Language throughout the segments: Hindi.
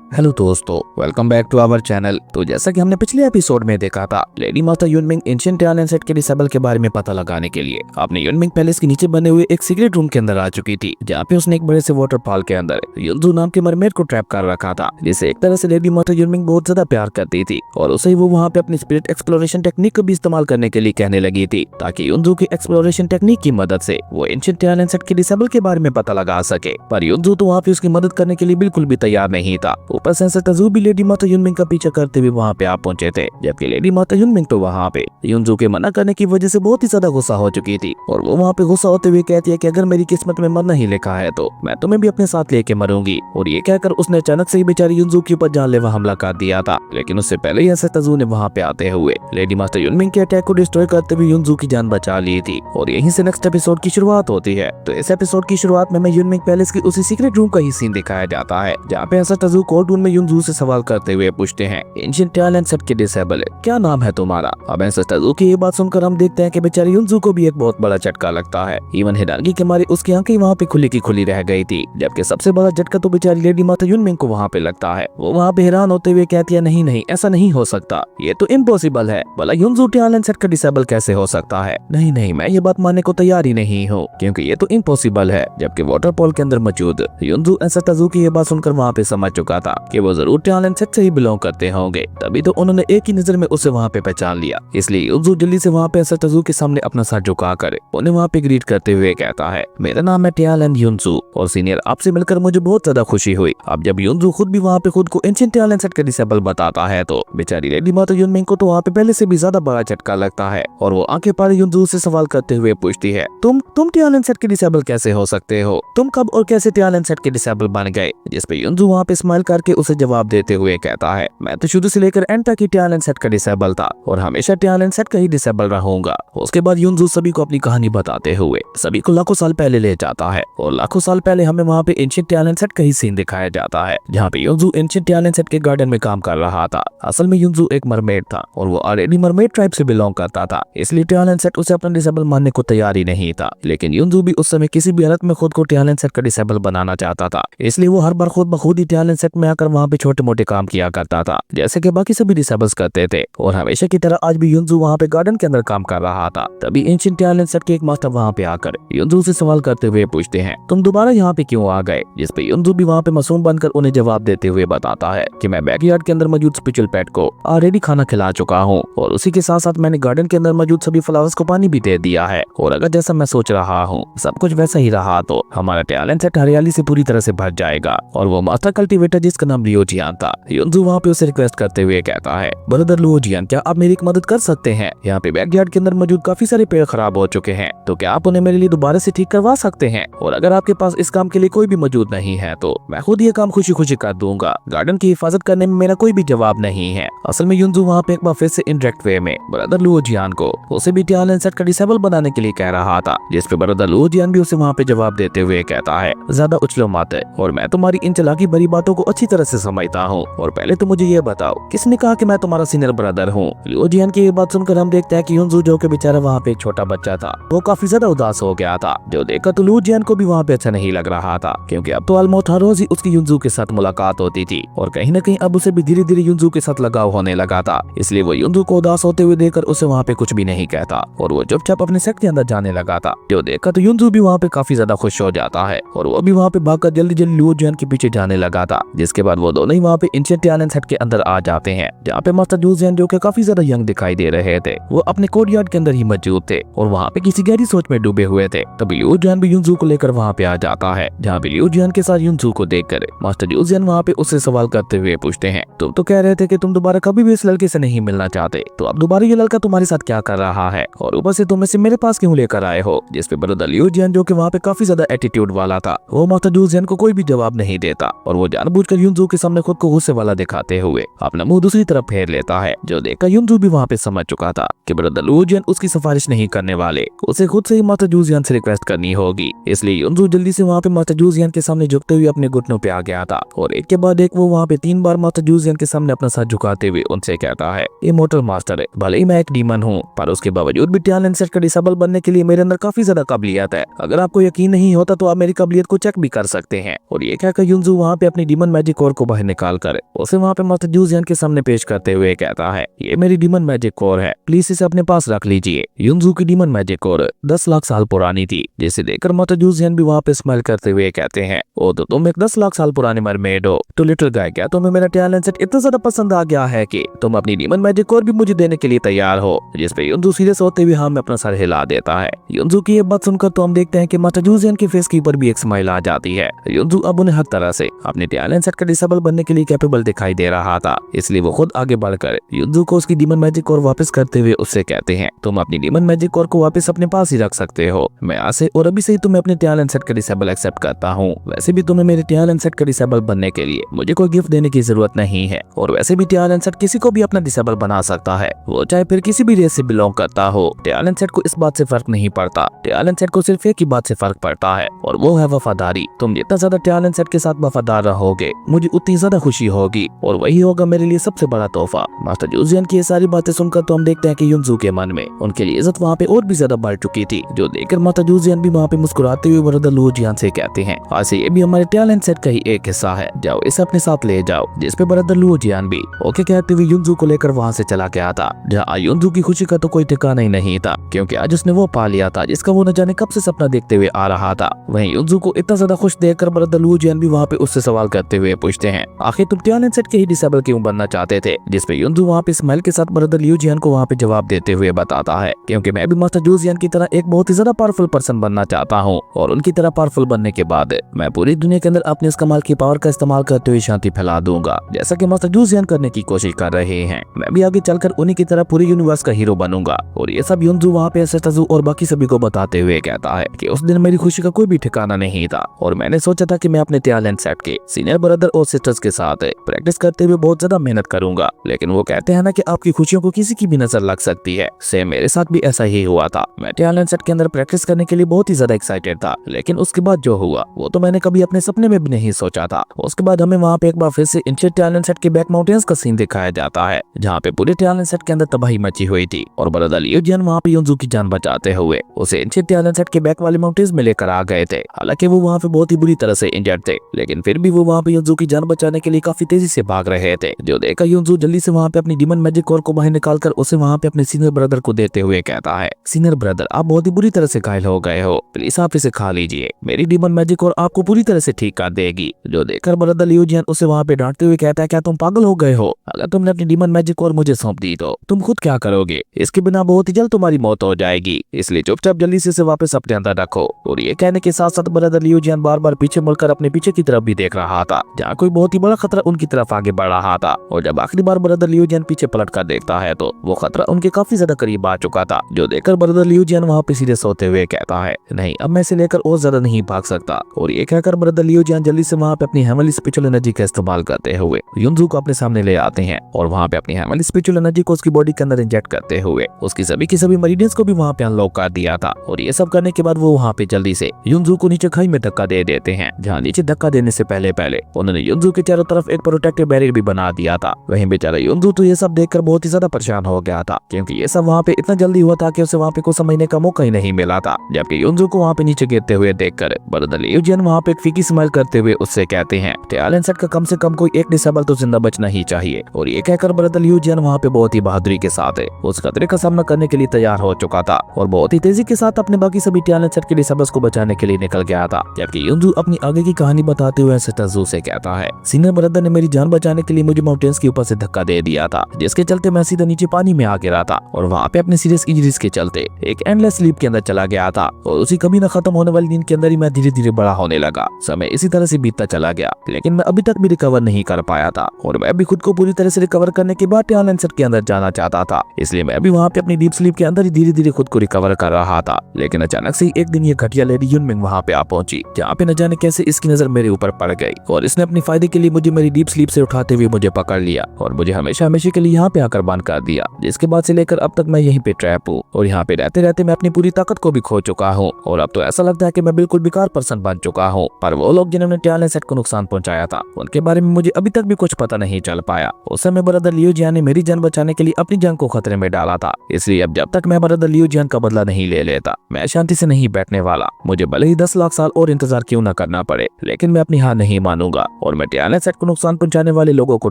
हेलो दोस्तों, welcome back to our channel. तो जैसा कि हमने पिछले एपिसोड में देखा था, लेडी माता युनमिंग एंशिएंट टालियन सेट के डिसेबल के बारे में पता लगाने के लिए अपने युनमिंग पैलेस के नीचे बने हुए एक सीक्रेट रूम के अंदर आ चुकी थी, जहाँ पे उसने एक बड़े से वाटरफॉल के अंदर युनजू नाम के मरमेड को ट्रैप कर रखा था, जिसे एक तरह से लेडी माता युनमिंग बहुत ज्यादा प्यार करती थी और उसे वो वहाँ पे अपनी स्पिरिट एक्सप्लोरेशन टेक्निक को भी इस्तेमाल करने के लिए कहने लगी थी, ताकि युनजू की एक्सप्लोरेशन टेक्निक की मदद से वो एंशिएंट टालियन सेट के डिसेबल के बारे में पता लगा सके। पर युनजू तो वहाँ पे उसकी मदद करने के लिए बिल्कुल भी तैयार नहीं था। ऊपर से तजू भी लेडी माता युनमिंग का पीछा करते हुए वहाँ पे आ पहुंचे थे, जबकि लेडी माता युनमिंग तो वहाँ पे युनजू के मना करने की वजह से बहुत ही ज्यादा गुस्सा हो चुकी थी और वो वहाँ पे गुस्सा होते हुए कहती है कि अगर मेरी किस्मत में मरना ही लिखा है तो मैं तुम्हें भी अपने साथ लेके मरूंगी। और ये कहकर उसने अचानक से ही बेचारी युनजू के ऊपर जानलेवा हमला कर दिया था। लेकिन उससे पहले ही ऐसे तजू ने वहाँ पे आते हुए लेडी माता युनमिंग के अटैक को डिस्ट्रॉय करते हुए युनजू की जान बचा ली थी और यहीं से नेक्स्ट एपिसोड की शुरुआत होती है। तो इस एपिसोड की शुरुआत में युनमिंग पैलेस की उसी सीक्रेट रूम का ही सीन दिखाया जाता है, जहाँ पे ऐसा तजू कोर्ट रूम में युनजू से सवाल करते हुए पूछते हैं, एंशिएंट टालियन सेट के डिसेबल क्या नाम है तुम्हारा? अब ऐसा तजू की ये बात सुनकर हम देखते हैं कि बेचारी युनजू को भी एक बहुत बड़ा झटका लगता है। इवन हैरानगी के मारे उसकी आंखें वहाँ पे खुली की खुली रह गई थी, जबकि सबसे बड़ा झटका तो बेचारी लेडी माता युनमिंग को वहाँ पे लगता है। वो वहाँ पे हैरान होते हुए कहती है, नहीं नहीं, ऐसा नहीं हो सकता, ये तो इम्पॉसिबल है। भला युनजू टालियन सेट का डिसेबल कैसे हो सकता है? नहीं नहीं, मैं ये बात मानने को तैयार ही नहीं हूँ, क्योंकि ये तो इम्पॉसिबल है। जबकि वाटरफॉल के अंदर मौजूद युनजू ऐसा तजू की ये बात सुनकर वहाँ पे समझ चुका था कि वो जरूर टालियन सेट से ही बिलोंग करते होंगे, तभी तो उन्होंने एक ही नजर में उसे वहाँ पे पहचान लिया। इसलिए युनजू जल्दी से वहाँ पे ऐसा तजू के सामने अपना सर झुकाकर उन्हें वहाँ पे ग्रीट करते हुए कहता है, मेरा नाम है टालियन युनजू और सीनियर, आपसे मिलकर मुझे बहुत ज्यादा खुशी हुई। अब जब युनजू खुद भी वहाँ पे खुद को एंशिएंट टालियन सेट का डिसेबल बताता है तो बेचारी लेडी माता युनमिंग को तो वहाँ पे पहले से भी ज्यादा बड़ा झटका लगता है और वो आंखें पारे युनजू से सवाल करते हुए पूछती है, तुम टालियन सेट के डिसेबल कैसे हो सकते हो? तुम कब और कैसे टालियन सेट के डिसेबल बन गए? जिसपे युनजू वहाँ पे स्माइल करके उसे जवाब देते हुए कहता है, मैं तो शुरू से लेकर एंड तक ही टालियन सेट का डिसेबल था और हमेशा टालियन सेट का ही डिसेबल रहूंगा। उसके बाद युनजू सभी को अपनी कहानी बताते हुए सभी को लाखों साल पहले ले जाता है और लाखों साल पहले हमें वहाँ पे एंशिएंट टालियन सेट का ही सीन दिखाया जाता है, जहाँ पे युनजू एंशिएंट टालियन सेट के गार्डन में काम कर रहा था। असल में युनजू एक मरमेड था और वो ऑलरेडी मरमेड ट्राइब से बिलोंग करता था, इसलिए टालियन सेट उसे अपना डिसेबल मानने को तैयार ही नहीं था। लेकिन युनजू भी उस समय किसी भी हालत में खुद को टालियन सेट का डिसेबल बनाना चाहता था, इसलिए वो हर बार खुद बखुद ही टालियन सेट में आकर वहाँ पे छोटे मोटे काम किया करता था, जैसे कि बाकी सभी डिसेबल्स करते थे। और हमेशा की तरह आज भी युनजू वहाँ पे गार्डन के अंदर काम कर रहा था। तभी एंशिएंट टालियन सेट के एक मास्टर वहाँ पे आकर युनजू से सवाल करते हुए पूछते हैं, तुम दोबारा यहाँ पे क्यों आ गए? जिसपे युनजू भी वहाँ पे मासूम बनकर उन्हें जवाब देते हुए बताता है कि मैं बैकयार्ड के अंदर मौजूद स्पिरिचुअल पेट को ऑलरेडी खाना खिला चुका हूँ और उसी के साथ साथ मैंने गार्डन के अंदर मौजूद सभी फ्लावर्स को पानी भी दे दिया है। और अगर जैसा मैं सोच रहा हूँ सब कुछ वैसा ही रहा तो हमारा टालियन सेट हरियाली से पूरी तरह से भर जाएगा। और वो मास्टर कल्टीवेटर जिसका नाम लियो जियान था, युनजू वहाँ पे उसे रिक्वेस्ट करते हुए कहता है, ब्रदर लियो जियान, क्या आप मेरी एक मदद कर सकते हैं? यहाँ पे बैकयार्ड के अंदर मौजूद काफी सारे पेड़ खराब हो चुके हैं, तो क्या आप उन्हें मेरे लिए दोबारा से ठीक करवा सकते हैं? और अगर आपके पास इस काम के लिए कोई भी मौजूद नहीं है तो मैं खुद ये काम खुशी खुशी कर दूंगा। गार्डन की हिफाजत करने में मेरा कोई भी जवाब नहीं है। असल में युनजू वहाँ पे एक बार फिर से इनडायरेक्ट वे में ब्रदर लियो जियान को उसे भी टालियन सेट का डिसेबल बनाने के लिए कह रहा था, जिसपे ब्रदर लियो जियान भी उसे वहाँ पे जवाब देते हुए कहता है, ज्यादा उछलो मत है और मैं तुम्हारी इन चालाकी भरी बातों को अच्छी तरह से समझता हूँ। और पहले तो मुझे ये बताओ, किसने कहा कि मैं तुम्हारा सीनियर ब्रदर हूँ? लियो जियान की ये बात सुनकर हम देखते हैं कि युनजू जो कि बेचारा वहाँ पे एक छोटा बच्चा था, वो काफी ज्यादा उदास हो गया था, जो देखकर तो लियो जियान को भी वहाँ पे अच्छा नहीं लग रहा था, क्योंकि अब तो ऑलमोस्ट हर रोज ही उसकी युनजू के साथ मुलाकात होती थी और कहीं न कहीं अब उसे भी धीरे धीरे युनजू के साथ लगाव होने लगा था। इसलिए वो युनजू को उदास होते हुए देखकर उसे वहाँ पे कुछ भी नहीं कहता और वो चुपचाप अपने सेट के अंदर जाने लगा था, जो देखकर तो युनजू भी वहाँ पे काफी ज्यादा खुश हो जाता है और वो भी वहाँ पे भागकर जल्दी जल्दी लियो जियान के पीछे जाने लगा था। जिसके बाद वो दोनों ही वहाँ पे एंशिएंट टालियन सेट के अंदर आ जाते हैं, जहाँ पे मास्टर लियो जियान जो कि काफी ज्यादा यंग दिखाई दे रहे थे, वो अपने कोर्टयार्ड के अंदर ही मौजूद थे और वहाँ पे किसी गहरी सोच में डूबे हुए थे। तभी लियो जियान भी युनजू को लेकर वहाँ पे आ जाता है, जहाँ पे लियो जियान के साथ युनजू को देखकर मास्टर लियो जियान वहाँ पे उससे सवाल करते हुए पूछते हैं, तुम तो कह रहे थे कि तुम दोबारा कभी भी इस लड़के से नहीं मिलना चाहते, तो अब दोबारा ये लड़का तुम्हारे साथ क्या कर रहा है और ऊपर से तुम इसे मेरे पास क्यों लेकर आए हो? जिसपे ब्रदर लियो जियान जो कि वहाँ पे काफी ज्यादा एटीट्यूड वाला था, वो मास्टर लियो जियान को कोई भी जवाब नहीं देता और वो जानबूझकर युनजू के सामने खुद को गुस्से वाला दिखाते हुए अपना मुंह दूसरी तरफ फेर लेता है, जो देखकर युनजू भी वहाँ पे समझ चुका था कि ब्रदर लियो जियान उसकी सिफारिश नहीं करने वाले, उसे खुद से ही मास्टर लियो जियान से रिक्वेस्ट करनी होगी। इसलिए युनजू जल्दी से वहाँ पे मास्टर लियो जियान के सामने झुकते हुए अपने घुटनों पे आ गया था और एक के बाद एक वो वहाँ पे 3 बार मास्टर लियो जियान के सामने अपना सर झुकाते हुए उनसे कहता है, इमोर्टल मास्टर है, भले ही मैं एक डीमन हूँ पर उसके बावजूद भी टालियन सेट का डिसेबल बनने के लिए मेरे अंदर काफी ज्यादा काबिलियत है। अगर आपको यकीन नहीं होता तो आप मेरी काबिलियत को चेक भी कर सकते हैं। और ये कहकर युनजू वहाँ पे अपनी डीमन मैजिक कोर को बाहर निकाल कर उसे वहाँ पे मास्टर जू जियान के सामने पेश करते हुए कहता है, ये मेरी डीमन मैजिक कोर है, प्लीज इसे अपने पास रख लीजिए। युनजू की डीमन मैजिक कोर 10 लाख साल पुरानी थी, जिसे देखकर मास्टर जू जियान भी वहाँ पे स्माइल करते हुए कहते हैं, ओ तो तुम एक 10 लाख साल पुराने मरमेड हो। तो लिटिल गाय, क्या तुम्हें मेरा टैलेंट सेट इतना ज्यादा पसंद आ गया है कि तुम अपनी डीमन मैजिक कोर भी मुझे देने के लिए तैयार हो? जिस पे युनजू सीरियस होते हुए हाँ में अपना सर हिला देता है। युनजू की ये बात सुनकर तो हम देखते हैं कि मास्टर जू जियान के फेस के ऊपर भी एक स्माइल आ जाती है। युनजू अब उन्हें हर तरह से अपने टैलेंट सेट का डिसेबल बनने के लिए कैपेबल दिखाई दे रहा था, इसलिए वो खुद आगे बढ़कर युनजू को उसकी डीमन मैजिक कोर वापस करते हुए उससे कहते हैं, तुम अपनी डीमन मैजिक कोर को वापस अपने पास ही रख सकते हो। मैं आज से और अभी से ही तुम्हें अपने टैलेंट सेट का डिसेबल एक्सेप्ट करता हूँ। वैसे भी तुम्हें मेरे टैलेंट सेट का डिसेबल बनने के लिए मुझे कोई गिफ्ट देने की जरूरत नहीं है, और वैसे भी टैलेंट सेट किसी को भी अपना डिसेबल बना सकता है, वो चाहे फिर किसी भी रेस से बिलोंग करता हो। टैलेंट सेट को इस बात से फर्क नहीं पड़ता, टैलेंट सेट को सिर्फ एक ही बात से फर्क पड़ता है, और वो है वफादारी। तुम जितना ज्यादा टैलेंट सेट के साथ वफादार रहोगे मुझे उतनी ज्यादा खुशी होगी, और वही होगा मेरे लिए सबसे बड़ा तोहफा। मास्टर जू जियान की ये सारी बातें सुनकर तो हम देखते हैं कि युनजू के मन में उनके लिए इज्जत वहाँ पे और भी ज्यादा बढ़ चुकी थी, जो देखकर मास्टर जू जियान भी वहाँ पे मुस्कुराते हुए ब्रदर लू जियान से कहते हैं, आज से ये भी हमारे टैलेंट सेट का ही एक हिस्सा है, जाओ इसे अपने साथ ले जाओ। जिस पे ब्रदर लू जियान भी ओके कहते हुए युनजू को लेकर वहाँ से चला गया था, जहाँ युनजू की खुशी का तो कोई ठिकाना ही नहीं था, क्योंकि आज उसने वो पा लिया था जिसका वो न जाने कब से सपना देखते हुए आ रहा था। वहीं युनजू को इतना ज्यादा खुश देखकर ब्रदर लू जियान भी वहाँ पे उससे सवाल करते हुए पूछते हैं, आखिर तुम टैलेंट सेट के ही डिसेबल क्यों बनना चाहते थे? जिस पे युनजू वहाँ पे स्माइल के साथ ब्रदर लू जियान को वहाँ पे जवाब देते हुए बताता है, क्योंकि मैं भी मास्टर जू जियान की तरह एक बहुत ही ज्यादा पावरफुल पर्सन बनना चाहता हूँ, और उनकी तरह पावरफुल बनने के बाद मैं पूरी दुनिया के अंदर अपने इस कमाल की पावर का इस्तेमाल करते हुए शांति फैला दूंगा, जैसा कि मास्टर जू जियान करने की कोशिश कर रहे हैं। मैं भी आगे चलकर उन्हीं की तरह पूरे यूनिवर्स का हीरो बनूंगा। और ये सब युनजू वहाँ पे सेटाजू और बाकी सभी को बताते हुए कहता है कि उस दिन मेरी खुशी का कोई भी ठिकाना नहीं था, और मैंने सोचा था कि मैं अपने टैलेंट सेट के सीनियर ब्रदर और सिस्टर्स के साथ प्रैक्टिस करते हुए बहुत ज्यादा मेहनत करूंगा, लेकिन वो कहते हैं ना कि आपकी खुशियों को किसी की भी नजर लग सकती है। सेम मेरे साथ भी ऐसा ही हुआ था। मैं टैलेंट सेट के अंदर प्रैक्टिस करने के लिए बहुत ही ज्यादा एक्साइटेड था, लेकिन उसके बाद जो हुआ वो तो मैंने कभी अपने सपने में भी नहीं सोचा था। उसके बाद हमें वहाँ पे एक बार फिर से एंशिएंट टैलेंट सेट के बैक माउंटेन्स का सीन दिखाया जाता है, जहाँ पे पूरे टैलेंट सेट के अंदर तबाही मची हुई थी, और ब्रदर लियू जियान वहाँ पे युनजू की जान बचाते हुए उसे एंशिएंट टैलेंट सेट के बैक वाले माउंटेन्स में लेकर आ गए थे। हालांकि वो वहाँ पे बहुत ही बुरी तरह से इंजर्ड थे, लेकिन फिर भी वो वहाँ पे युनजू की जान बचाने के लिए काफी तेजी से भाग रहे थे, जो देखकर युनजू जल्दी से वहाँ पे अपनी डीमन मैजिक कोर को बाहर निकालकर उसे वहाँ पे अपने सीनियर ब्रदर को देते हुए कहता है, सीनियर ब्रदर आप बहुत ही बुरी तरह से घायल हो गए हो, प्लीज आप इसे खा लीजिए, मेरी डीमन मैजिक कोर आपको पूरी तरह से ठीक कर देगी। जो देखकर ब्रदर लियू जियान उसे वहाँ पे डांटते हुए कहता है, क्या तुम पागल हो गए हो? अगर तुमने अपनी डीमन मैजिक कोर मुझे सौंप दी तो तुम खुद क्या करोगे? इसके बिना बहुत ही जल्द तुम्हारी मौत हो जाएगी, इसलिए चुपचाप जल्दी से इसे वापस अपने अंदर रखो। और ये कहने के साथ साथ ब्रदर लियू जियान बार बार पीछे मुड़कर अपने पीछे की तरफ भी देख रहा था, जहाँ कोई बहुत ही बड़ा खतरा उनकी तरफ आगे बढ़ रहा था। और जब आखिरी बार ब्रदर लियू जियान पीछे पलट कर देखता है तो वो खतरा उनके काफी ज्यादा करीब आ चुका था, जो देखकर ब्रदर लियू जियान वहाँ पे सीरियस होते हुए कहता है, नहीं अब मैं इसे लेकर और ज्यादा नहीं भाग सकता। और ये कहकर ब्रदर लियू जियान जल्दी से वहाँ पे अपनी हेवनली स्पिरिचुअल एनर्जी का इस्तेमाल करते हुए युनजू को अपने सामने ले आते हैं, और वहाँ पे अपनी हेवनली स्पिरिचुअल एनर्जी को उसकी बॉडी के अंदर इंजेक्ट करते हुए उसकी सभी की सभी मरीडियंस को भी वहाँ पे अनलॉक कर दिया था। और ये सब करने के बाद वो वहाँ पे जल्दी से युनजू को नीचे खाई में धक्का दे देते हैं, जहाँ नीचे धक्का देने से पहले उन्होंने युनजू के चारों तरफ एक प्रोटेक्टिव बैरियर भी बना दिया था। वहीं बेचारा युनजू तो ये सब देखकर बहुत ही ज्यादा परेशान हो गया था, क्योंकि ये सब वहाँ पे इतना जल्दी हुआ था कि उसे वहाँ पे कुछ समझने का मौका ही नहीं मिला था। जबकि युनजू को वहाँ पे नीचे गिरते हुए देखकर ब्रदर लियू जियान वहाँ पे एक फीकी स्माइल करते हुए उससे कहते हैं, टैलेंट सेट का कम से कम कोई एक डिसेबल तो जिंदा बचना ही चाहिए। और ये कहकर ब्रदर लियू जियान वहाँ पे बहुत ही बहादुरी के साथ उस खतरे का सामना करने के लिए तैयार हो चुका था, और बहुत ही तेजी के साथ अपने बाकी सभी टैलेंट सेट के डिसेबल्स को बचाने के लिए निकल गया था। जबकि युनजू अपनी आगे की कहानी बताते हुए सेटाजू से कहता है, सीनियर ब्रदर ने मेरी जान बचाने के लिए मुझे माउंटेन्स के ऊपर से धक्का दे दिया था, जिसके चलते मैं सीधा नीचे पानी में आ गिरा था, और वहाँ पे अपने सीरियस इंजरीज के चलते एक एंडलेस स्लीप के अंदर चला गया था। और उसी कभी न खत्म होने वाली नींद के अंदर ही मैं धीरे धीरे बड़ा होने लगा। समय इसी तरह से बीतता चला गया, लेकिन मैं अभी तक भी रिकवर नहीं कर पाया था, और मैं भी खुद को पूरी तरह से रिकवर करने के बाद टैलेंट सेट के अंदर जाना चाहता था। इसलिए मैं भी वहाँ पे अपनी डीप स्लीप के अंदर ही धीरे धीरे खुद को रिकवर कर रहा था। लेकिन अचानक से एक दिन ये घटिया लेडी युनमिंग वहाँ पे आ पहुंची, जहाँ पे न जाने कैसे इसकी नजर मेरे ऊपर पड़ गई, और इसने अपने फायदे के लिए मुझे मेरी डीप स्लीप से उठाते हुए मुझे पकड़ लिया, और मुझे हमेशा हमेशा के लिए यहाँ पे आकर बंद कर दिया। जिसके बाद से लेकर अब तक मैं यहीं पे ट्रैप हूँ, और यहाँ पे रहते रहते मैं अपनी पूरी ताकत को भी खो चुका हूँ, और अब तो ऐसा लगता है कि मैं बिल्कुल बेकार पर्सन बन चुका हूँ। पर वो लोग जिन्होंने टैलेंट सेट को नुकसान पहुंचाया था, उनके बारे में मुझे अभी तक भी कुछ पता नहीं चल पाया। उस समय ब्रदर लियू जियान ने मेरी जान बचाने के लिए अपनी जान को खतरे में डाला था, इसलिए अब जब तक मैं ब्रदर लियू जियान का बदला नहीं ले लेता, मैं शांति से नहीं बैठने वाला। मुझे भले ही 10 लाख साल और इंतजार क्यों न करना पड़े, लेकिन मैं अपनी हार नहीं मानूंगा, और मैं टियानन सेट को नुकसान पहुंचाने वाले लोगों को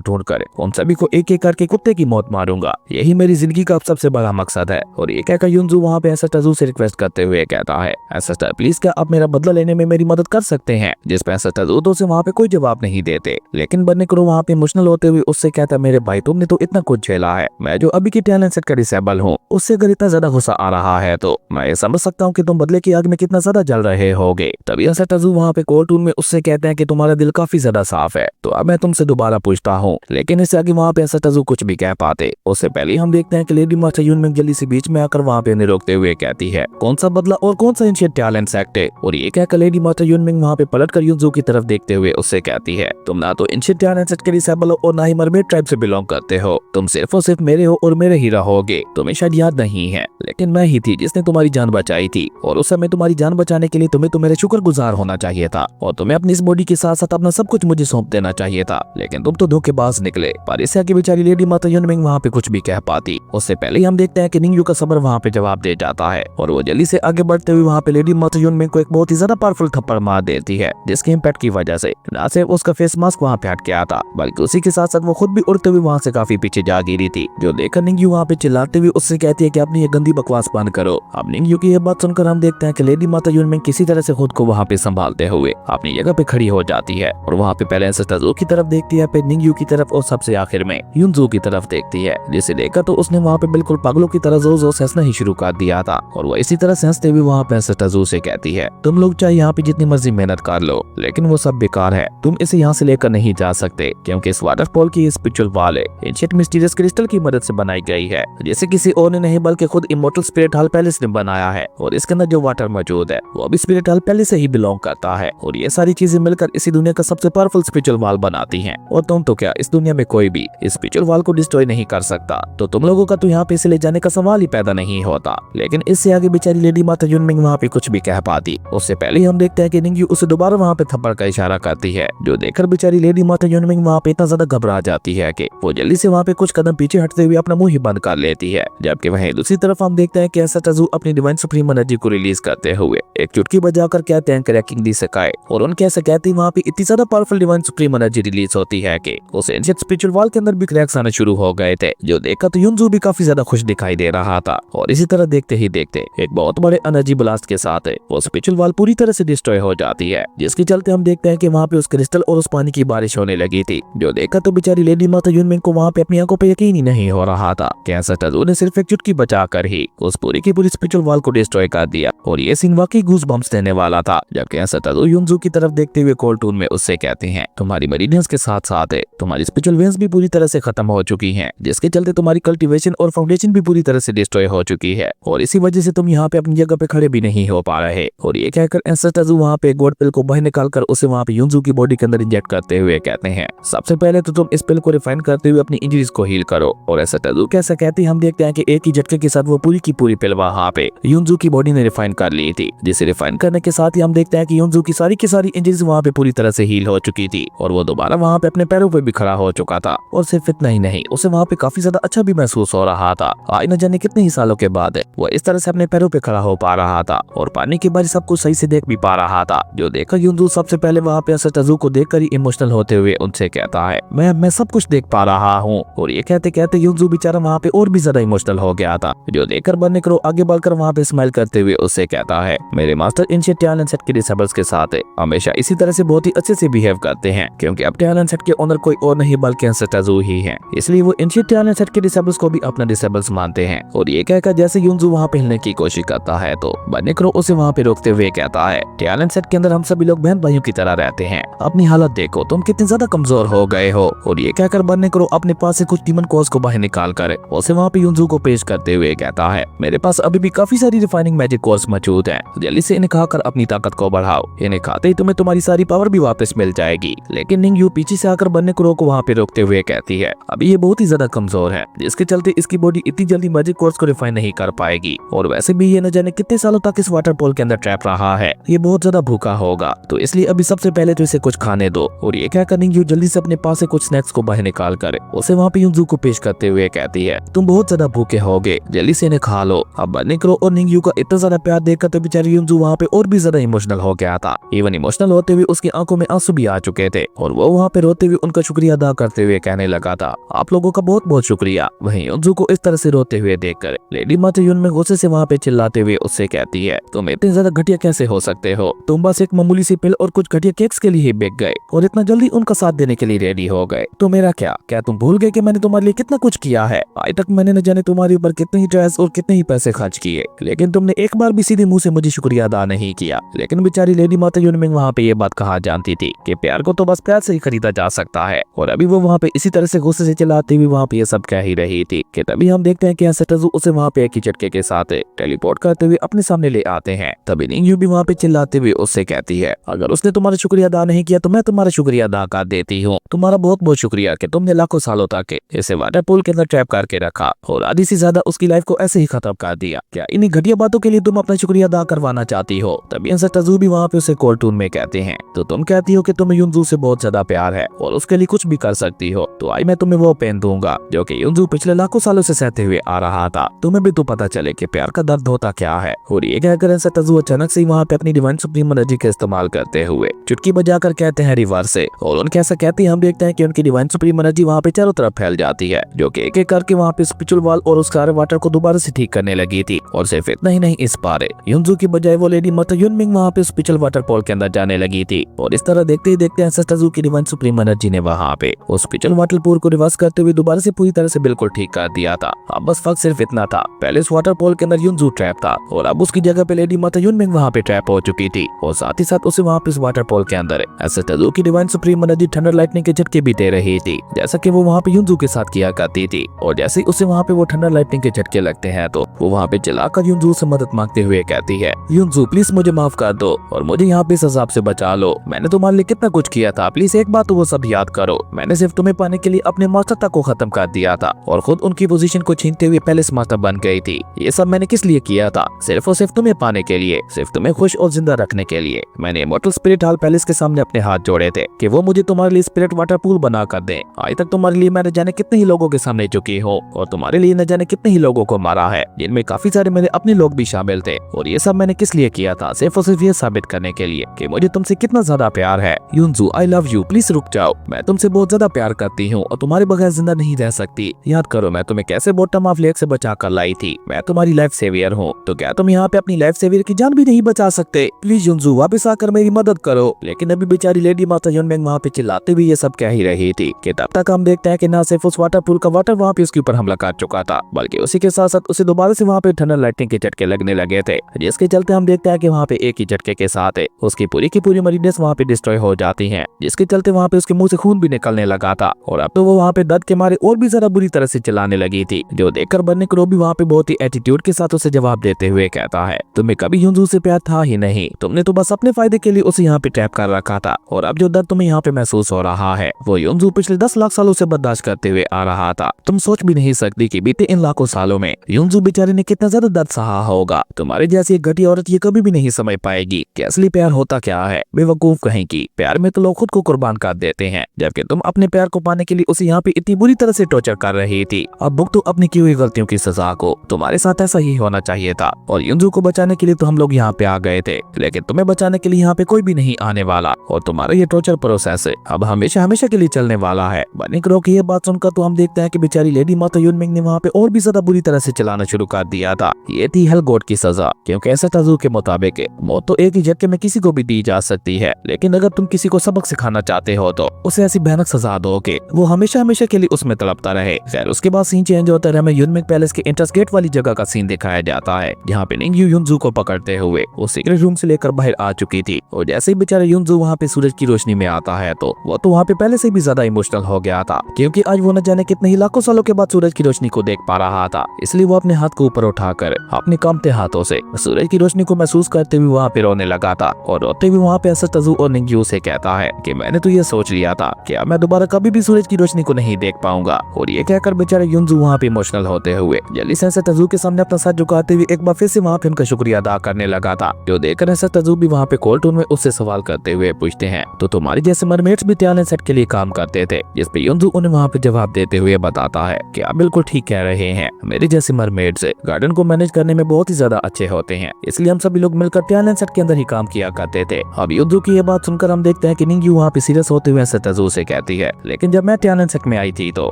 ढूंढकर उन सभी को एक एक करके कुत्ते की मौत मारूंगा। यही मेरी जिंदगी का सबसे बड़ा मकसद है। और ये कहकर युनजू वहाँ पे एसेटाजू से रिक्वेस्ट करते हुए कहता है, एसेटा प्लीज क्या आप मेरा बदला लेने में मेरी मदद कर सकते हैं? जिस पे एसेटाजू तो से वहाँ पे कोई जवाब नहीं देते, लेकिन बन्नेकुरो वहाँ पे इमोशनल होते हुए उससे कहता है, मेरे भाई तुमने तो इतना कुछ झेला है, मैं जो अभी की टियानन सेट का डिसेबल हूँ उससे अगर इतना ज्यादा गुस्सा आ रहा है तो मैं ये समझ सकता हूँ कि तुम बदले की आग में कितना ज्यादा जल रहे होगे। तभी एसेटाजू वहाँ पे कोर्टून में उससे कहते हैं कि तुम्हारा दिल काफी ज्यादा साफ है, तो अब मैं तुमसे दोबारा पूछता हूँ। लेकिन इससे आगे वहाँ पे एसेटाजू कुछ भी कह पाते उससे पहले हम देखते हैं कि लेडी मास्टर यूनमिंग जल्दी से बीच में आकर वहाँ पे उन्हें रोकते हुए कहती है, कौन सा बदला और कौन सा एंशिएंट टियानन सेट है? और ये कहकर लेडी मास्टर यूनमिंग वहाँ पे पलट कर युनजू की तरफ देखते हुए उससे कहती है, तुम ना तो एंशिएंट टियानन सेट के डिसेबल हो और ना ही मरमेड ट्राइब से बिलोंग करते हो, तुम सिर्फ और सिर्फ मेरे हो और मेरे ही रहोगे। तुम्हें शायद याद नहीं है, लेकिन मैं ही थी जिसने तुम्हारी जान बचाई थी, और उस समय तुम्हारी जान बचाने के लिए तुम्हें तो मेरे शुक्रगुजार होना चाहिए था, और तुम्हें अपनी इस बॉडी के साथ साथ अपना सब कुछ मुझे सौंप देना चाहिए था, लेकिन तुम तो धोखेबाज निकले। पर इससे आगे बेचारी लेडी माता यूनमिंग वहाँ पे कुछ भी कह पाती उससे पहले ही हम देखते हैं कि निंगयू का सबर वहाँ पे जवाब दे जाता है, और वो जल्दी से आगे बढ़ते हुए वहाँ पे लेडी माता यूनमिंग को एक बहुत ही ज्यादा पावरफुल थप्पड़ मार देती है, जिसके इम्पैक्ट की वजह से न सिर्फ उसका फेस मास्क वहाँ पे हट गया था, बल्कि उसी के साथ साथ वो खुद भी उड़ते हुए वहाँ से काफी पीछे जा गिरी थी। जो देखकर निंगयू वहाँ पे चिल्लाते हुए उससे कहती है कि अपनी ये गंदी बकवास बंद करो। अब निंगयू की ये बात सुनकर हम देखते हैं कि लेडी माता यूनमिंग किसी तरह से खुद को वहाँ पे संभालते हुए अपनी जगह पे खड़ी हो जाती है, और वहाँ पे पहले एसेटाजू की तरफ देखती है, फिर निंगयू की तरफ, और सबसे आखिर में युनजू की तरफ देखती है, जिसे देखकर तो उसने वहाँ पे बिल्कुल पागलों की तरह जोर जोर से हंसना ही शुरू कर दिया था। और वो इसी तरह से हंसते हुए वहाँ पे एसेटाजू से कहती है, तुम लोग चाहे यहाँ पे जितनी मर्जी मेहनत कर लो, लेकिन वो सब बेकार है, तुम इसे यहाँ से लेकर नहीं जा सकते, क्योंकि इस वाटरफॉल की spiritual wall ancient mysterious crystal की मदद से बनाई गई है, जिसे किसी और ने नहीं बल्कि खुद इमोर्टल स्पिरिट हॉल पैलेस ने बनाया है, और इसके अंदर जो वाटर मौजूद है वो भी स्पिरिट हॉल पैलेस से ही बिलोंग करता है, और ये सारी चीजें मिलकर इसी दुनिया का सबसे पावरफुल स्पिरिचुअल वॉल बनाती हैं। और तुम तो क्या, इस दुनिया में कोई भी इस स्पिरिचुअल वॉल को डिस्ट्रॉय नहीं कर सकता, तो तुम लोगों का तो यहाँ पे इसे ले जाने का सवाल ही पैदा नहीं होता। लेकिन इससे आगे बेचारी लेडी माता यूनमिंग वहाँ पे कुछ भी कह पाती उससे पहले हम देखते हैं कि निंगयू उसे दोबारा वहाँ पे थप्पड़ का इशारा करती है, जो देखकर बेचारी लेडी माता यूनमिंग वहाँ पे इतना ज्यादा घबरा जाती है कि वो जल्दी से वहाँ पे कुछ कदम पीछे हटते हुए अपना मुंह ही बंद कर लेती है। जबकि वहीं दूसरी तरफ हम देखते हैं कि एसेटाजू अपनी डिवाइन सुप्रीम एनर्जी को रिलीज करते हुए एक चुटकी बजाकर कहते हैं क्रैकिंग दी सकाए, और उनके ऐसे कहते ही वहाँ पे इतनी ज्यादा powerful divine supreme energy release होती है कि उस एंशिएंट स्पिरिचुअल वॉल के अंदर भी क्रैक्स आना शुरू हो गए थे, जो देखकर तो युनजू भी काफी ज्यादा खुश दिखाई दे रहा था। और इसी तरह देखते ही देखते एक बहुत बड़े एनर्जी ब्लास्ट के साथ वो स्पिरिचुअल वॉल पूरी तरह से डिस्ट्रॉय हो जाती है, जिसके चलते हम देखते हैं कि वहाँ पे उस क्रिस्टल और उस पानी की बारिश होने लगी थी, जो देखकर तो बेचारी लेडी माता यूनमिंग को वहाँ पे अपनी आंखों पे यकीन ही नहीं हो रहा था कि एसेटाजू ने सिर्फ एक चुटकी बचाकर ही उस पूरी की पूरी स्पिरिचुअल वॉल को डिस्ट्रॉय कर दिया। और ये सीन वाकई गूज बम्स देने वाला था। जबकि एसेटाजू युनजू की तरफ देखते हुए कोर्टून में उससे कहते हैं, तुम्हारी मेरिडियंस के साथ साथ तुम्हारी स्पिरिचुअल वेन्स भी पूरी तरह से खत्म हो चुकी हैं, जिसके चलते तुम्हारी कल्टीवेशन और फाउंडेशन भी पूरी तरह से डिस्ट्रॉय हो चुकी है, और इसी वजह से तुम यहाँ पे अपनी जगह पे खड़े भी नहीं हो पा रहे। और ये कहकर एसेटाजू वहाँ पे गॉड पिल को बाहर निकालकर उसे वहाँ पे युनजू की बॉडी के अंदर इंजेक्ट करते हुए कहते हैं, सबसे पहले तो तुम इस पिल को रिफाइन करते हुए अपनी इंजरीज को हील करो। और एसेटाजू कैसा कहते हैं हम देखते हैं कि एक ही झटके के साथ वो पूरी की पूरी पिल वहाँ पे युनजू की बॉडी ने रिफाइन कर ली थी, जिसे रिफाइन करने के साथ ही हम देखते हैं कि युनजू की सारी इंजरीज वहाँ पे पूरी तरह से हील हो चुकी थी, और वो दोबारा वहाँ पे अपने पैरों पे भी खड़ा हो चुका था। और सिर्फ इतना ही नहीं, उसे वहाँ पे काफी ज्यादा अच्छा भी महसूस हो रहा था। आज न जाने कितने ही सालों के बाद वो इस तरह से अपने पैरों पे खड़ा हो पा रहा था, और पानी के बारे सब कुछ सही से देख भी पा रहा था, जो देखकर युनजू सबसे पहले वहाँ पे एसेटाजू को देखकर ही इमोशनल होते हुए उनसे कहता है, मैं सब कुछ देख पा रहा हूँ। और ये कहते कहते युनजू बेचारा वहाँ पे और भी ज्यादा इमोशनल हो गया था, जो देखकर बन्नेकुरो आगे बढ़कर वहाँ पे स्माइल करते हुए उससे कहता है, मेरे मास्टर एंशिएंट टियानन सेट के डिसेबल्स के साथ हमेशा इसी तरह से बहुत ही अच्छे से बिहेव करते हैं, क्योंकि अब टियानन सेट के ओनर कोई और नहीं बल्कि एसेटाजू ही है, इसलिए वो एंशिएंट टियानन सेट के डिसेबल्स को भी अपना डिसेबल्स मानते हैं। और ये कहकर जैसे युनजू वहाँ पे हिलने की कोशिश करता है तो बन्नेकुरो उसे वहाँ पे रोकते हुए कहता है, टियानन सेट के अंदर हम सभी लोग बहन भाइयों की तरह रहते हैं, अपनी हालत देखो, तुम कितने ज्यादा कमजोर हो गए हो। और ये कहकर बन्नेकुरो अपने पास से कुछ डीमन कोर्स को बाहर निकाल कर उसे वहाँ पे युनजू को पेश करते हुए कहता है, मेरे पास अभी भी काफी सारी रिफाइनिंग मैजिक कोर्स मौजूद हैं, जल्दी से इन्हें खाकर अपनी ताकत को बढ़ाओ, इन्हें खाते ही तुम्हें तुम्हारी सारी पावर भी वापस मिल जाएगी। लेकिन निंगयू पीछे से आकर बन्नेकुरो को वहाँ पे रोकते हुए कहती है, अभी ये बहुत ही ज्यादा कमजोर है, जिसके चलते इसकी बॉडी इतनी जल्दी मैजिक कोर्स को रिफाइन नहीं कर पाएगी, और वैसे भी ये न जाने कितने सालों तक इस वाटरफॉल के अंदर ट्रैप रहा है, ये बहुत ज्यादा भूखा होगा, तो इसलिए अभी सबसे पहले तो इसे कुछ खाने दो। और ये कहकर निंगयू जल्दी से अपने पास से कुछ स्नैक्स को बाहर निकाल कर उसे वहाँ पे युनजू को पेश करते हुए कहती है, तुम बहुत ज्यादा भूखे होगे, जल्दी से इन्हें खा लो। अब बन्नेकुरो और निंगयू का इतना ज्यादा प्यार देखकर तो बेचारी युनजू वहाँ पे और भी ज्यादा इमोशनल हो गया था। इवन इमोशनल होते हुए उसकी आंखों में आंसू भी आ चुके थे और वो वहाँ पे रोते हुए उनका शुक्रिया अदा करते हुए कहने लगा था, आप लोगों का बहुत बहुत शुक्रिया। वहीं युनजू को इस तरह से रोते हुए देखकर लेडी माता युनमिंग गुस्से से वहाँ पे चिल्लाते हुए उससे कहती है, तुम इतने ज्यादा घटिया कैसे हो सकते हो? तुम बस एक मामूली सी पिल और कुछ घटिया केक्स के लिए ही बिक गए और इतना जल्दी उनका साथ देने के लिए रेडी हो गए। तो मेरा क्या तुम भूल गए कि मैंने तुम्हारे लिए कितना कुछ किया है? आज तक मैंने न जाने तुम्हारे ऊपर कितने ही ड्रेस और कितने ही पैसे खर्च किए, लेकिन तुमने एक बार भी सीधे मुंह से मुझे शुक्रिया अदा नहीं किया। लेकिन बेचारी लेडी माता युनमिंग वहाँ पे ये बात कहा जानती थी कि प्यार को तो बस प्यार से ही खरीदा जा सकता है, और अभी वो वहाँ पे इसी तरह से गुस्से से चिल्लाती हुई वहाँ पे ये सब कह ही रही थी कि तभी हम देखते हैं कि सेटजू उसे वहाँ पे एक ही झटके के साथ टेलीपोर्ट करते हुए अपने सामने ले आते हैं। तभी निंगयू भी वहाँ पे चिल्लाते हुए उससे कहती है, अगर उसने तुम्हारा शुक्रिया अदा नहीं किया तो मैं तुम्हारा शुक्रिया अदा कर देती हूँ। तुम्हारा बहुत बहुत शुक्रिया कि तुमने लाखों सालों तक इसे वाटर पूल के अंदर ट्रैप करके रखा और आधी से ज्यादा उसकी लाइफ को ऐसे ही खत्म कर दिया। क्या इन्हीं घटिया बातों के लिए तुम अपना शुक्रिया अदा करवाना चाहती हो? तभी सेटजू भी वहाँ पे उसे कोल्ड टून में कहते हैं, तो तुम कहती हो कि तुम्हें युनजू से बहुत ज्यादा प्यार है और उसके लिए कुछ भी कर सकती हो, तो आज मैं तुम्हें वो पेन दूंगा जो कि युनजू पिछले लाखों सालों से सहते हुए आ रहा था। तुम्हें भी तो पता चले कि प्यार का दर्द होता क्या है। और ये कहकर सेटजू अचानक से वहाँ पे अपनी डिवाइन सुप्रीम एनर्जी का इस्तेमाल करते हुए चुटकी बजाकर कहते हैं रिवर्स से, और उनके ऐसा कहते ही हम देखते हैं कि उनकी डिवाइन सुप्रीम एनर्जी वहाँ पे चारों तरफ फैल जाती है, जो कि एक एक करके वहाँ पे स्पिरिचुअल वॉल और उस सारे वाटर को दोबारा से ठीक करने लगी थी। और सिर्फ इतना ही नहीं, इस बार युनजू की बजाय वो लेडी माता युनमिंग वहाँ पे स्पिरिचुअल वाटर पोल के अंदर जाने लगी थी। और इस तरह देखते ही देखते सेटजू की डिवाइन सुप्रीम एनर्जी ने वहाँ पे उस स्पिरिचुअल वाटर पोल को रिवर्स करते हुए दोबारा से पूरी तरह से बिल्कुल ठीक कर दिया था। अब बस फर्क सिर्फ इतना था, पहले इस वाटर पोल के अंदर युनजू ट्रैप था और अब उसकी जगह पे लेडी माता युनमिंग वहाँ पे ट्रैप हो चुकी थी, और साथ ही साथ उसे वहाँ पे इस वाटर पोल के अंदर सेटजू की divine supreme energy thunder lightning के झटके भी दे रही थी, जैसा कि वो वहाँ पे युनजू के साथ किया करती थी। और जैसे ही उसे वहाँ पे वो थंडर लाइटनिंग के झटके लगते हैं तो वो वहाँ पे चिल्लाकर युनजू से मदद मांगते हुए कहती है, युनजू प्लीज मुझे माफ कर दो और मुझे यहाँ पे इस अजाब से बचा लो। मैंने तुम्हारे लिए कितना कुछ किया था, प्लीज एक बात तो वो सब याद करो। मैंने सिर्फ तुम्हें पाने के लिए अपने मास्टर तक को खत्म कर दिया था और खुद उनकी पोजीशन को छीनते हुए पैलेस मास्टर बन गई थी। ये सब मैंने किस लिए किया था? सिर्फ और सिर्फ तुम्हें पाने के लिए, सिर्फ तुम्हें खुश और जिंदा रखने के लिए। मैंने इमॉर्टल स्पिरिट हॉल पैलेस के सामने अपने हाथ जोड़े थे कि वो मुझे तुम्हारे लिए स्पिरिट वाटर पूल बना कर दे। आज तक तुम्हारे लिए मैंने जाने कितने ही लोगों के सामने झुकी हो और तुम्हारे लिए न जाने कितने ही लोगों को मारा है, जिनमें काफी सारे मेरे अपने लोग भी शामिल थे। और ये सब मैंने किस लिए किया था? सिर्फ और सिर्फ ये साबित करने के लिए कि मुझे तुमसे कितना ज्यादा प्यार है। युनजू आई लव यू, प्लीज रुक जाओ। मैं तुमसे बहुत ज्यादा प्यार करती हूँ और तुम्हारे बगैर जिंदा नहीं रह सकती। याद करो मैं तुम्हें कैसे बॉटम ऑफ लेक से बचा कर लाई थी। मैं तुम्हारी लाइफ सेवियर हूँ, तो क्या तुम यहाँ पे अपनी लाइफ सेवियर की जान भी नहीं बचा सकते? प्लीज युनजू वापस आकर मेरी मदद करो। लेकिन अभी बेचारी लेडी माता युनमिंग वहाँ पे चिल्लाते हुए ये सब कह ही रही थी कि तब तक हम देखते हैं कि न सिर्फ उस वाटर पूल का वाटर वहाँ पे उसके ऊपर हमला कर चुका था, बल्कि उसी के साथ साथ उसे दोबारा से वहाँ पे थंडर लाइटनिंग के झटके लगने लगे थे, जिसके चलते हम देखते हैं कि वहाँ पे एक ही झटके के साथ उसकी पूरी की पूरी मरीनेस वहाँ पे डिस्ट्रॉय हो जाती है, जिसके चलते वहाँ पे उसके मुंह से खून भी निकलने लगा था। और अब तो वो वहाँ पे दर्द के मारे और भी ज्यादा बुरी तरह से चिल्लाने लगी थी, जो देखकर बन्नी क्रो भी वहाँ पे बहुत ही एटीट्यूड के साथ उसे जवाब देते हुए कहता है, तुम्हें कभी युनजू से प्यार था ही नहीं। तुमने तो बस अपने फायदे के लिए उसे यहाँ पे ट्रैप कर रखा था, और अब जो दर्द तुम्हें यहाँ पे महसूस हो रहा है वो युनजू पिछले 10 लाख सालों से बर्दाश्त करते हुए आ रहा था। तुम सोच भी नहीं सकती कि बीते इन लाखों सालों में युनजू बेचारे ने कितना ज्यादा दर्द सहा होगा। तुम्हारे जैसी एक घटिया औरत ये कभी भी नहीं समझ पाएगी कि असली प्यार होता क्या है। बेवकूफ कहेंगी, प्यार में तो लोग खुद को कुर्बान कर देते हैं, जबकि तुम अपने प्यार को पाने के लिए उसे यहाँ पे इतनी बुरी तरह से टॉर्चर कर रही थी। अब भुगतो अपनी की हुई गलतियों की सजा को। तुम्हारे साथ ऐसा ही होना चाहिए था, और युनजू को बचाने के लिए तो हम लोग यहाँ पे आ गए थे, लेकिन तुम्हें बचाने के लिए यहाँ पे कोई भी नहीं आने वाला, और तुम्हारा ये टॉर्चर प्रोसेस अब हमेशा हमेशा के लिए चलने वाला है। बन्नी क्रो की ये बात सुनकर तो हम देखते हैं कि बेचारी लेडी माता युनमिंग ने वहाँ पे और भी ज्यादा बुरी तरह से चलाना शुरू कर दिया था। ये थी हेल गॉड की सजा, क्योंकि ऐसा तजू के मुताबिक मौत तो एक ही झटके में किसी को भी दी जा सकती है, लेकिन अगर तुम किसी को सबक सिखाना चाहते हो तो उसे ऐसी भयानक सजा दो कि वो हमेशा हमेशा के लिए उसमें तड़पता रहे। खैर उसके बाद सीन चेंज होता है, हमें युनमिंग पैलेस के एंट्रेंस गेट वाली जगह का सीन दिखाया जाता है, जहाँ पे निंगयू युनजू को पकड़ते हुए वो सीक्रेट रूम से लेकर बाहर आ चुकी थी। और जैसे ही बेचारा युनजू वहाँ पे सूरज की रोशनी में आता है तो वो तो वहाँ पे पहले से भी ज्यादा इमोशनल हो गया था, क्योंकि आज वो न जाने कितने ही लाखों सालों के बाद सूरज की रोशनी को देख पा रहा था। इसलिए वो अपने हाथ को ऊपर उठाकर अपने कांपते हाथों से सूरज की रोशनी को महसूस करते हुए वहाँ पे रोने लगा था, और रोते हुए वहाँ पे ऐसा तजू और निंगयू से कहता है कि मैंने तो ये सोच लिया था कि अब मैं दोबारा कभी भी सूरज की रोशनी को नहीं देख पाऊंगा। और ये कहकर बेचारे युनजू वहाँ पे इमोशनल होते हुए जल्दी से तजू के सामने अपना सर झुकाते हुए एक बार फिर से वहाँ पे उनका शुक्रिया अदा करने लगा था, जो देखकर ऐसा तजू भी वहाँ पे कोल्ड टून में उससे सवाल करते हुए पूछते हैं, तो तुम्हारे जैसे मरमेड्स भी टैलेंट सेट के लिए काम करते थे? जिस पे युनजू उन्हें वहाँ पे जवाब देते हुए बताता है कि आप बिल्कुल ठीक कह रहे हैं, मेरे जैसे मरमेड्स गार्डन को मैनेज करने में बहुत ही ज्यादा अच्छे होते हैं, इसलिए हम सभी लोग मिलकर टैलेंट सेट के अंदर ही काम किया करते थे। अब युनजू की ये बात सुनकर हम देखते हैं हैं कि निंग्यू वहाँ पे सीरियस होते हुए एंसेटजू से कहती है, लेकिन जब मैं टैलेंट सेट में आई थी तो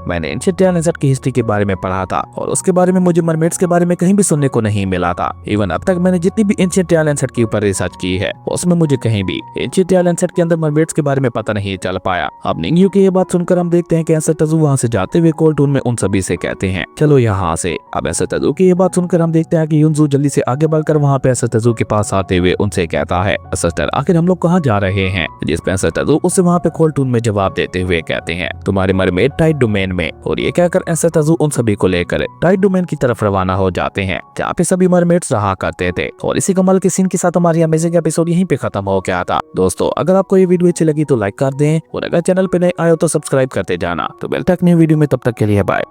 मैंने एंशिएंट टैलेंट सेट की हिस्ट्री के बारे में पढ़ा था और उसके बारे में मुझे मरमेड्स के बारे में कहीं भी सुनने को नहीं मिला था। इवन अब तक मैंने जितनी भी एंशिएंट टैलेंट सेट के ऊपर रिसर्च की है उसमें मुझे कहीं भी एंशिएंट टैलेंट सेट के अंदर मरमेड्स के बारे में पता नहीं चल पाया। अब निंग्यू की ये बात सुनकर हम देखते हैं कि एंसेटजू वहाँ से जाते हुए कोल्ड टून में उन सभी से कहते हैं चलो यहाँ से। अब एंसेटजू की ये बात सुनकर हम देखते हैं कि युनजू जल्दी से आगे बढ़कर वहाँ पे एंसेटजू के पास आते हुए उनसे कहता है, सिस्टर आखिर हम लोग कहाँ जा रहे हैं? जिस पे एंसेटजू उसे वहाँ पे कोल्ड टून में जवाब देते हुए कहते हैं तुम्हारे मरमेड टाइड डोमेन में। और ये कहकर एंसेटजू उन सभी को लेकर टाइड डोमेन की तरफ रवाना हो जाते हैं जहाँ पे सभी मरमेड्स रहा करते थे। और इसी कमाल के सीन के साथ हमारी अमेजिंग एपिसोड यहीं पे खत्म हो गया था। दोस्तों अगर आपको ये वीडियो अच्छी लगी तो लाइक कर दें और अगर चैनल पे नए आए हो तो सब्सक्राइब करते जाना। तो मिलते हैं अगली वीडियो में, तब तक के लिए बाय।